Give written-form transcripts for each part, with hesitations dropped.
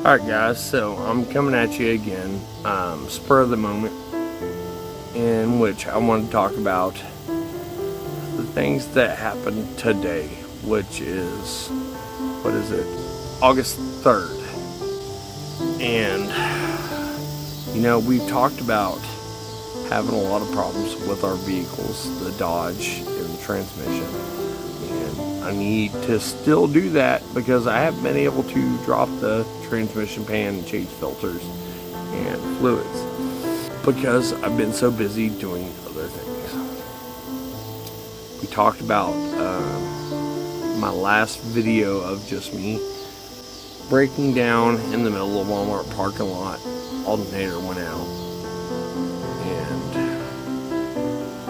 Alright guys, so I'm coming at you again, spur of the moment, in which I want to talk about the things that happened today, which is, August 3rd. And, we've talked about having a lot of problems with our vehicles, the Dodge and the transmission. I need to still do that because I haven't been able to drop the transmission pan and change filters and fluids because I've been so busy doing other things. We talked about my last video of just me breaking down in the middle of Walmart parking lot. Alternator went out and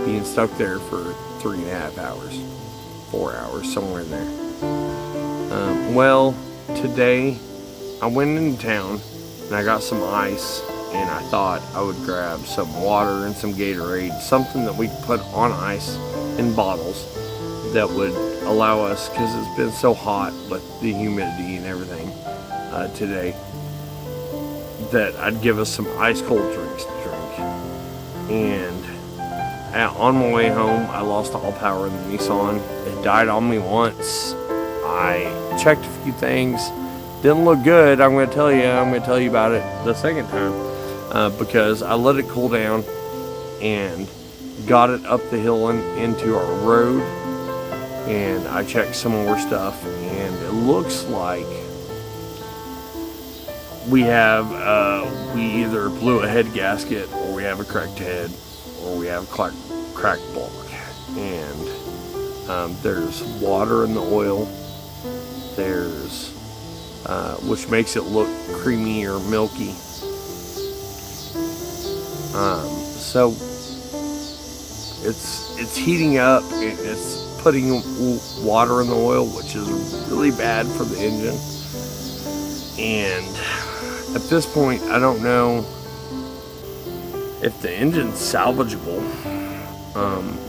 being stuck there for 3.5 hours. 4 hours, somewhere in there. Well, today I went into town and I got some ice, and I thought I would grab some water and some Gatorade, something that we could put on ice in bottles that would allow us, because it's been so hot with the humidity and everything today, that I'd give us some ice cold drinks to drink. And on my way home, I lost all power in the Nissan. It died on me once. I checked a few things. Didn't look good. I'm going to tell you about it the second time because I let it cool down and got it up the hill and into our road. And I checked some more stuff, and it looks like we either blew a head gasket, or we have a cracked head, or we have a cracked block. And there's water in the oil. There's which makes it look creamy or milky. So it's heating up. It's putting water in the oil, which is really bad for the engine. And at this point, I don't know if the engine's salvageable.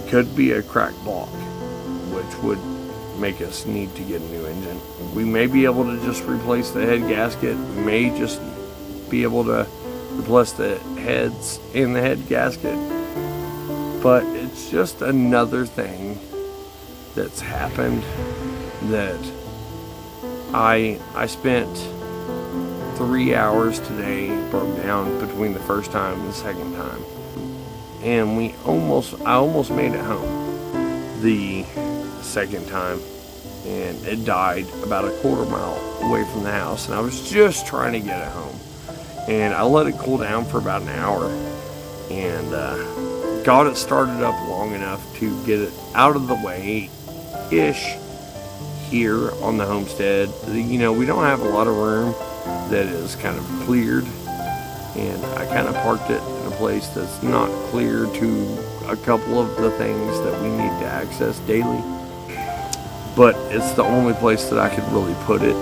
Could be a cracked block, which would make us need to get a new engine. We may be able to just replace the head gasket. We may just be able to replace the heads in the head gasket. But it's just another thing that's happened that I spent 3 hours today broke down between the first time and the second time. And I almost made it home the second time, and it died about a quarter mile away from the house, and I was just trying to get it home. And I let it cool down for about an hour, and got it started up long enough to get it out of the way-ish here on the Homestead. We don't have a lot of room that is kind of cleared, and I kind of parked it in a place that's not clear to a couple of the things that we need to access daily, but it's the only place that I could really put it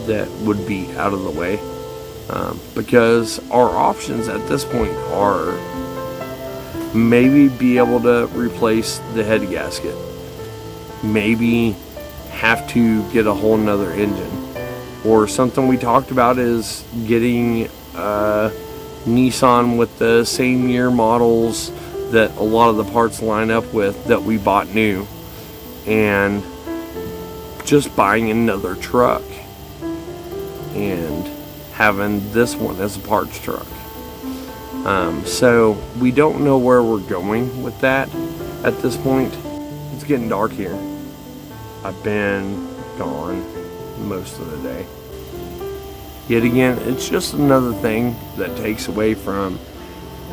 that would be out of the way, because our options at this point are maybe be able to replace the head gasket, maybe have to get a whole nother engine, or something we talked about is getting Nissan with the same year models that a lot of the parts line up with that we bought new, and just buying another truck and having this one as a parts truck. So we don't know where we're going with that at this point. It's getting dark here. I've been gone most of the day. Yet again, it's just another thing that takes away from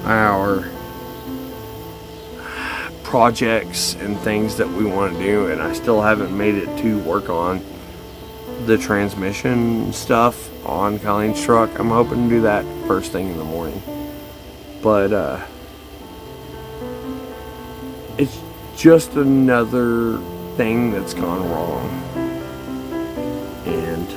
our projects and things that we want to do, and I still haven't made it to work on the transmission stuff on Colleen's truck. I'm hoping to do that first thing in the morning. But it's just another thing that's gone wrong. And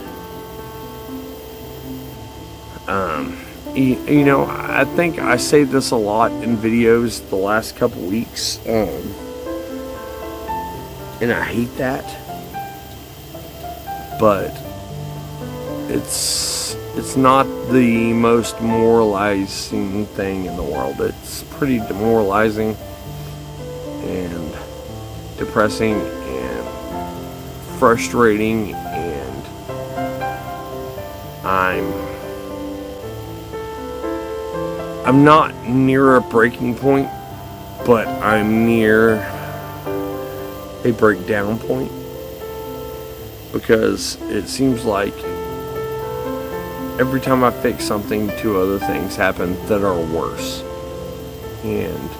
I think I say this a lot in videos the last couple weeks, and I hate that, but it's not the most demoralizing thing in the world. It's pretty demoralizing and depressing and frustrating, and I'm not near a breaking point, but I'm near a breakdown point, because it seems like every time I fix something, two other things happen that are worse, and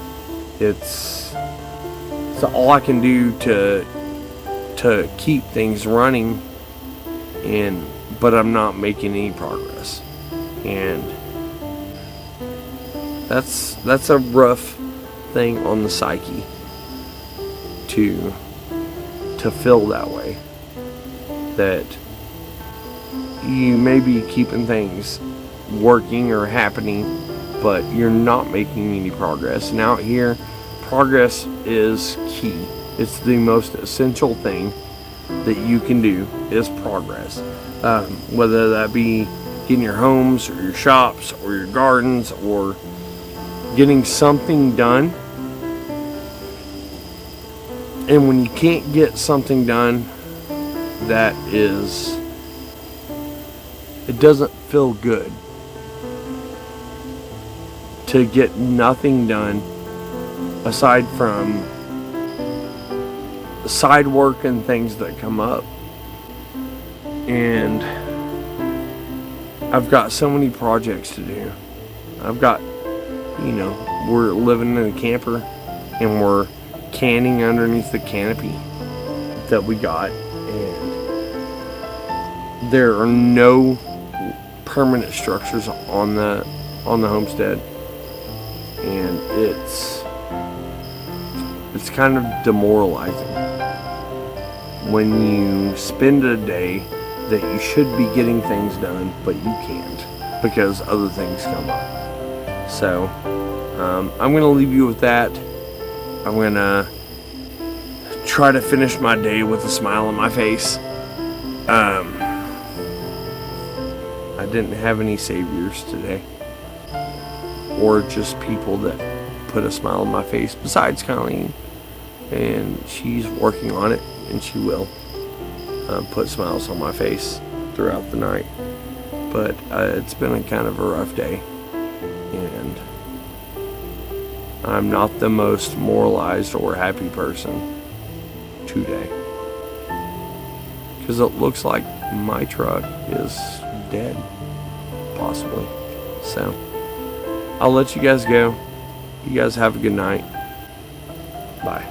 it's all I can do to keep things running, but I'm not making any progress, and that's a rough thing on the psyche to feel that way, that you may be keeping things working or happening, but you're not making any progress. And out here, progress is key. It's the most essential thing that you can do is progress. Whether that be getting your homes or your shops or your gardens or getting something done. And when you can't get something done, it doesn't feel good to get nothing done aside from side work and things that come up. And I've got so many projects to do. We're living in a camper and we're canning underneath the canopy that we got, and there are no permanent structures on the homestead, and it's kind of demoralizing when you spend a day that you should be getting things done, but you can't because other things come up. So I'm gonna leave you with that. I'm gonna try to finish my day with a smile on my face. I didn't have any saviors today, or just people that put a smile on my face besides Colleen, and she's working on it, and she will put smiles on my face throughout the night. But it's been a kind of a rough day, and I'm not the most moralized or happy person today, because it looks like my truck is dead, possibly. So I'll let you guys go. You guys have a good night. Bye.